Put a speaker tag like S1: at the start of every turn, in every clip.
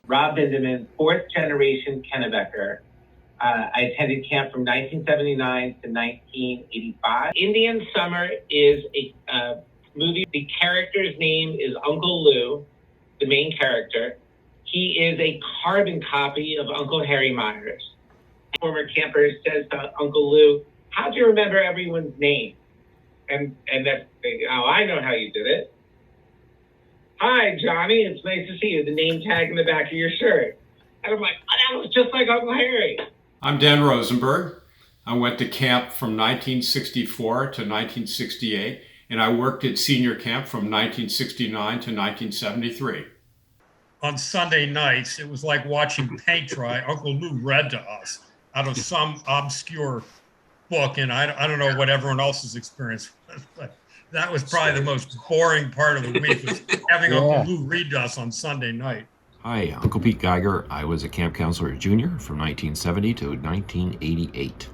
S1: Rob Benjamin, fourth generation Kennebecker. I attended camp from 1979 to 1985. Indian Summer is a movie. The character's name is Uncle Lou, the main character. He is a carbon copy of Uncle Harry Myers. A former camper says to Uncle Lou, "How do you remember everyone's name?" And that, "Oh, I know how you did it. Hi, Johnny, it's nice to see you. The name tag in the back of your shirt." And I'm like, "Oh, that was just like Uncle Harry."
S2: I'm Dan Rosenberg. I went to camp from 1964 to 1968, and I worked at senior camp from 1969 to 1973.
S3: On Sunday nights, it was like watching paint dry. Uncle Lou read to us out of some obscure book, and I don't know what everyone else's experience was, but that was probably the most boring part of the week, was having Uncle Lou read to us on Sunday night.
S4: Hi, Uncle Pete Geiger. I was a camp counselor at Junior from 1970 to 1988.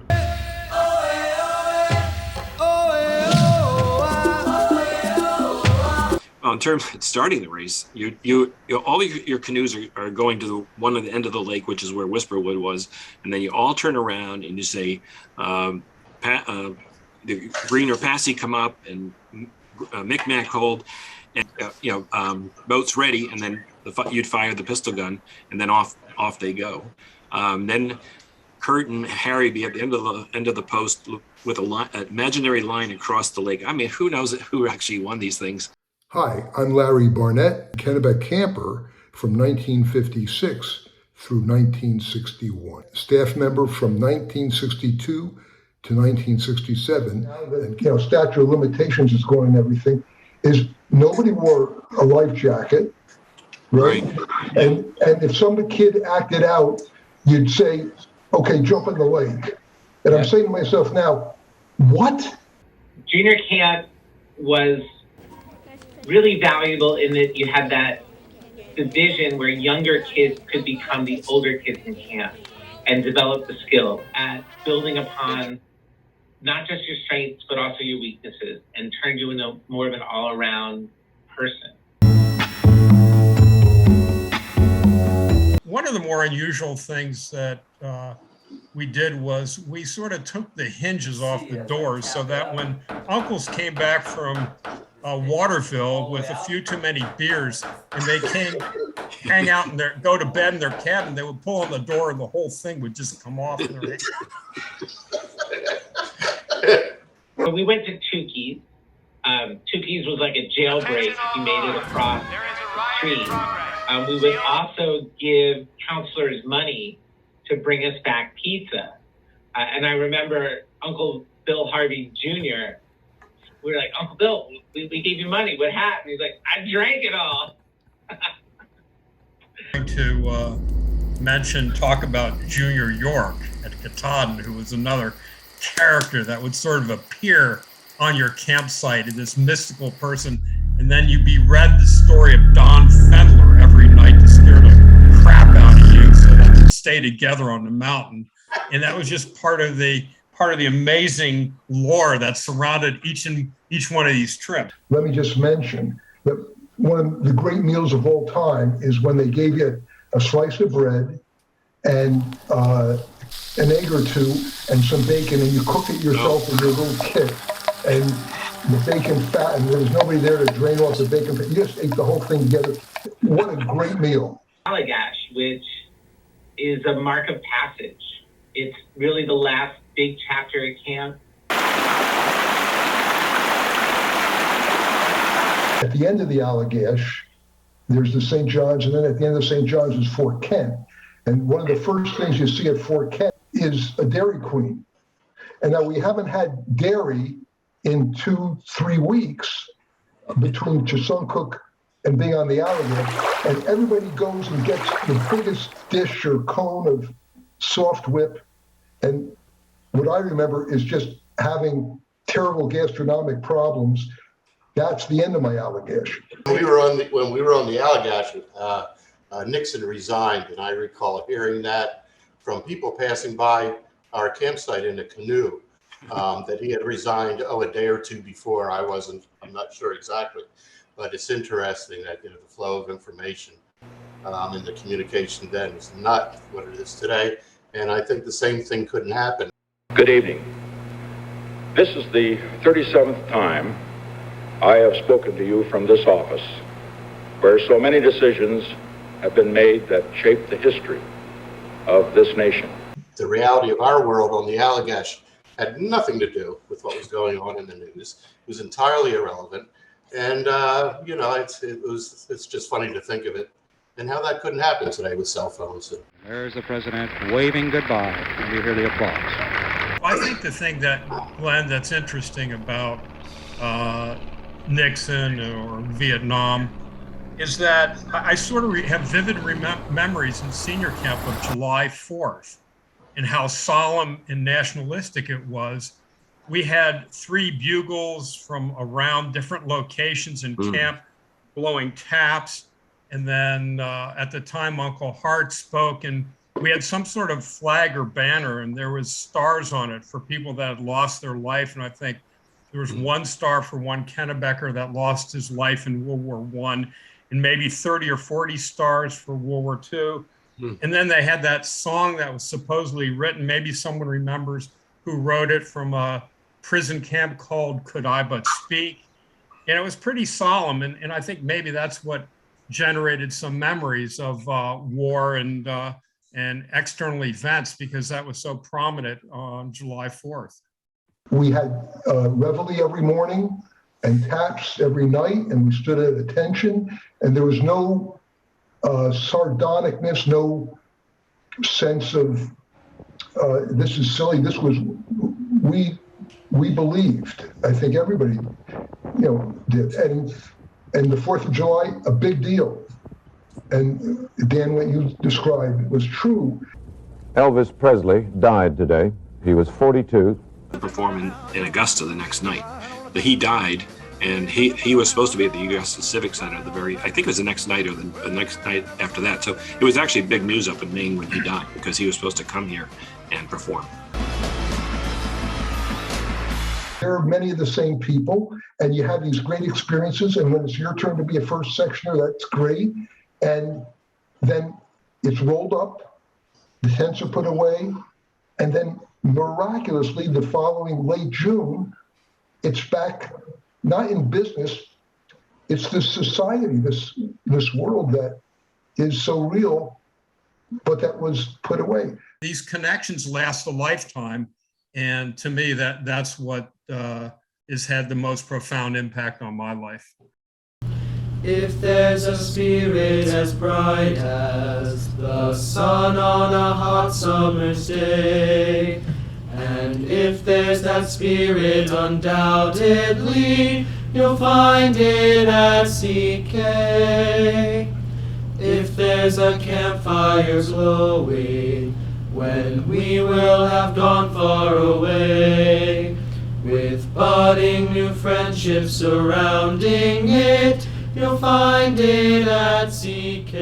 S4: Well, in terms of starting the race, all your canoes are going to one at the end of the lake, which is where Whisperwood was, and then you all turn around and you say, the Green or Passy come up, and Micmac hold, and boat's ready, and then you'd fire the pistol gun, and then off they go. Then Kurt and Harry be at the end of the post with an imaginary line across the lake. I mean, who knows who actually won these things?
S5: Hi, I'm Larry Barnett, Kennebec camper from 1956 through 1961. Staff member from 1962 to 1967. And statute of limitations is going and everything. Is nobody wore a life jacket, right? And if some kid acted out, you'd say, "Okay, jump in the lake." And I'm saying to myself now, what?
S1: Junior camp was really valuable in that you had that division where younger kids could become the older kids in camp and develop the skill at building upon not just your strengths, but also your weaknesses, and turn you into more of an all-around person.
S3: One of the more unusual things that we did was we sort of took the hinges off the doors so that when uncles came back from Waterville with a few too many beers and they came hang out and go to bed in their cabin, they would pull on the door and the whole thing would just come off.
S1: So we went to Tukey's. Tukey's was like a jailbreak. We made it across the street. We would also give counselors money to bring us back pizza. And I remember Uncle Bill Harvey Jr., we were like, "Uncle Bill, we gave you money. What happened?" He's like, "I drank it all."
S3: To talk about Junior York at Katahdin, who was another character that would sort of appear on your campsite, this mystical person, and then you'd be read the story of Don Fendler every night to scare the crap out of you so that you stay together on the mountain. And that was just part of the amazing lore that surrounded each one of these trips.
S5: Let me just mention that one of the great meals of all time is when they gave you a slice of bread and an egg or two and some bacon, and you cook it yourself with your little kit. And the bacon fat, and there was nobody there to drain off the bacon fat. You just ate the whole thing together. What a great meal.
S1: Allagash, which is a mark of passage. It's really the last big chapter at camp.
S5: At the end of the Allagash, there's the St. John's, and then at the end of St. John's is Fort Kent. And one of the first things you see at Fort Kent is a Dairy Queen. And now we haven't had dairy in 2-3 weeks between Chesuncook and being on the Allagash, and everybody goes and gets the biggest dish or cone of soft whip. And what I remember is just having terrible gastronomic problems. That's the end of my Allagash.
S6: When we were on the Allagash, Nixon resigned, and I recall hearing that from people passing by our campsite in a canoe that he had resigned, a day or two before. I'm not sure exactly, but it's interesting that, the flow of information and the communication then is not what it is today. And I think the same thing couldn't happen.
S7: Good evening. This is the 37th time I have spoken to you from this office, where so many decisions have been made that shape the history of this nation.
S6: The reality of our world on the Allagash had nothing to do with what was going on in the news. It was entirely irrelevant. And, it's just funny to think of it and how that couldn't happen today with cell phones.
S8: There's the president waving goodbye, and you hear the applause.
S3: I think the thing that, Glenn, that's interesting about Nixon or Vietnam is that I sort of have vivid memories in senior camp of July 4th and how solemn and nationalistic it was. We had 3 bugles from around different locations in camp blowing taps. And then at the time, Uncle Hart spoke, and we had some sort of flag or banner, and there was stars on it for people that had lost their life. And I think there was 1 star for one Kennebecker that lost his life in World War I, and maybe 30 or 40 stars for World War II. And then they had that song that was supposedly written, maybe someone remembers who wrote it, from a prison camp called Could I But Speak. And it was pretty solemn, and I think maybe that's what generated some memories of war and external events, because that was so prominent on July 4th.
S5: We had reveille every morning and taps every night, and we stood at attention, and there was no sardonicness, no sense of this is silly. This was, we believed. I think everybody, did. And the 4th of July, a big deal. And Dan, what you described was true.
S9: Elvis Presley died today. He was 42.
S4: Perform in Augusta the next night. But he died, and he was supposed to be at the Augusta Civic Center I think it was the next night or the next night after that. So it was actually big news up in Maine when he died, because he was supposed to come here and perform.
S5: There are many of the same people, and you have these great experiences, and when it's your turn to be a first sectioner, that's great. And then it's rolled up, the tents are put away, and then miraculously the following late June, it's back, not in business, it's this society, this world that is so real, but that was put away.
S3: These connections last a lifetime, and to me, that's what has had the most profound impact on my life.
S10: If there's a spirit as bright as the sun on a hot summer's day, and if there's that spirit undoubtedly, you'll find it at CK. If there's a campfire glowing, when we will have gone far away, with budding new friendships surrounding it, you'll find it at CK.